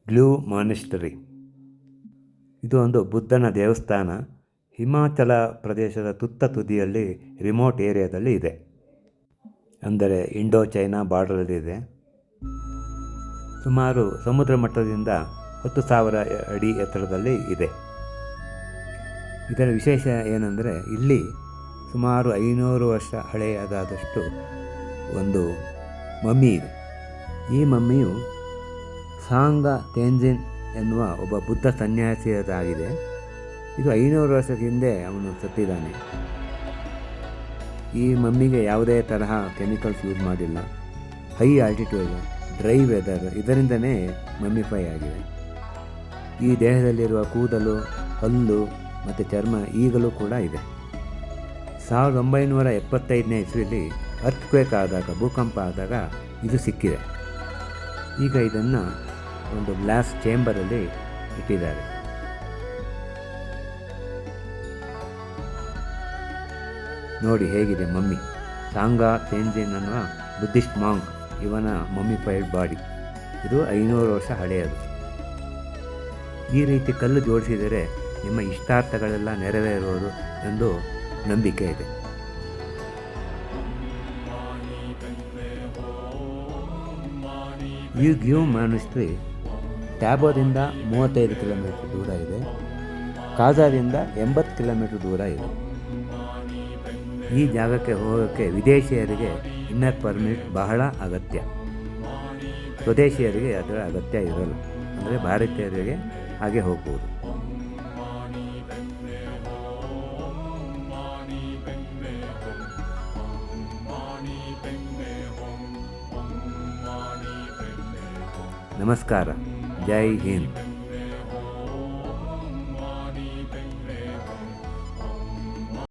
Blue ಮಾನಿಸ್ಟರಿ. ಇದು ಒಂದು ಬುದ್ಧನ ದೇವಸ್ಥಾನ. ಹಿಮಾಚಲ ಪ್ರದೇಶದ ತುತ್ತ ತುದಿಯಲ್ಲಿ ರಿಮೋಟ್ ಏರಿಯಾದಲ್ಲಿ ಇದೆ. ಅಂದರೆ ಇಂಡೋ ಚೈನಾ ಬಾರ್ಡರಲ್ಲಿದೆ. ಸುಮಾರು ಸಮುದ್ರ ಮಟ್ಟದಿಂದ 10,000 ಅಡಿ ಎತ್ತರದಲ್ಲಿ ಇದೆ. ಇದರ ವಿಶೇಷ ಏನೆಂದರೆ ಇಲ್ಲಿ ಸುಮಾರು 500 ವರ್ಷ ಹಳೆಯದಾದಷ್ಟು ಒಂದು ಮಮ್ಮಿ ಇದೆ. ಈ ಮಮ್ಮಿಯು ಸಾಂಗ ತೇಂಜಿನ್ ಎನ್ನುವ ಒಬ್ಬ ಬುದ್ಧ ಸನ್ಯಾಸಿಯದಾಗಿದೆ. ಇದು 500 ವರ್ಷದ ಹಿಂದೆ ಅವನು ಸತ್ತಿದ್ದಾನೆ. ಈ ಮಮ್ಮಿಗೆ ಯಾವುದೇ ತರಹ ಕೆಮಿಕಲ್ಸ್ ಯೂಸ್ ಮಾಡಿಲ್ಲ. ಹೈ ಆಲ್ಟಿಟ್ಯೂಡ್, ಡ್ರೈ ವೆದರ್, ಇದರಿಂದನೇ ಮಮ್ಮಿಫೈ ಆಗಿದೆ. ಈ ದೇಹದಲ್ಲಿರುವ ಕೂದಲು, ಹಲ್ಲು ಮತ್ತು ಚರ್ಮ ಈಗಲೂ ಕೂಡ ಇದೆ. 1975ನೇ ಇಸ್ವಿಯಲ್ಲಿ ಅರ್ಥ್ಕ್ವೇಕ್ ಆದಾಗ, ಭೂಕಂಪ ಆದಾಗ ಇದು ಸಿಕ್ಕಿದೆ. ಈಗ ಇದನ್ನು ಒಂದು ಗ್ಲಾಸ್ ಚೇಂಬರಲ್ಲಿ ಇಟ್ಟಿದ್ದಾರೆ. ನೋಡಿ ಹೇಗಿದೆ ಮಮ್ಮಿ. ಸಾಂಗ ತೇಂಜಿನ್ ಅನ್ನುವ ಬುದ್ಧಿಸ್ಟ್ ಮಾಂಕ್, ಇವನ ಮಮ್ಮಿಫೈಡ್ ಬಾಡಿ. ಇದು 500 ವರ್ಷ ಹಳೆಯದು. ಈ ರೀತಿ ಕಲ್ಲು ಜೋಡಿಸಿದರೆ ನಿಮ್ಮ ಇಷ್ಟಾರ್ಥಗಳೆಲ್ಲ ನೆರವೇರುವುದು ಎಂದು ನಂಬಿಕೆ ಇದೆ. ಈ ಗ್ಯೂ ಮಾನಿಸ್ಟ್ರಿ ಟ್ಯಾಬೋದಿಂದ 35 ಕಿಲೋಮೀಟರ್ ದೂರ ಇದೆ. ಕಾಜಾದಿಂದ 80 ಕಿಲೋಮೀಟರ್ ದೂರ ಇದೆ. ಈ ಜಾಗಕ್ಕೆ ಹೋಗೋಕ್ಕೆ ವಿದೇಶಿಯರಿಗೆ ಇನ್ನರ್ ಪರ್ಮಿಟ್ ಬಹಳ ಅಗತ್ಯ. ಸ್ವದೇಶಿಯರಿಗೆ ಅದರ ಅಗತ್ಯ ಇರಲ್ಲ. ಅಂದರೆ ಭಾರತೀಯರಿಗೆ ಹಾಗೆ ಹೋಗ್ಬೋದು. ನಮಸ್ಕಾರ. ಜೈ ಹಿಂದ್.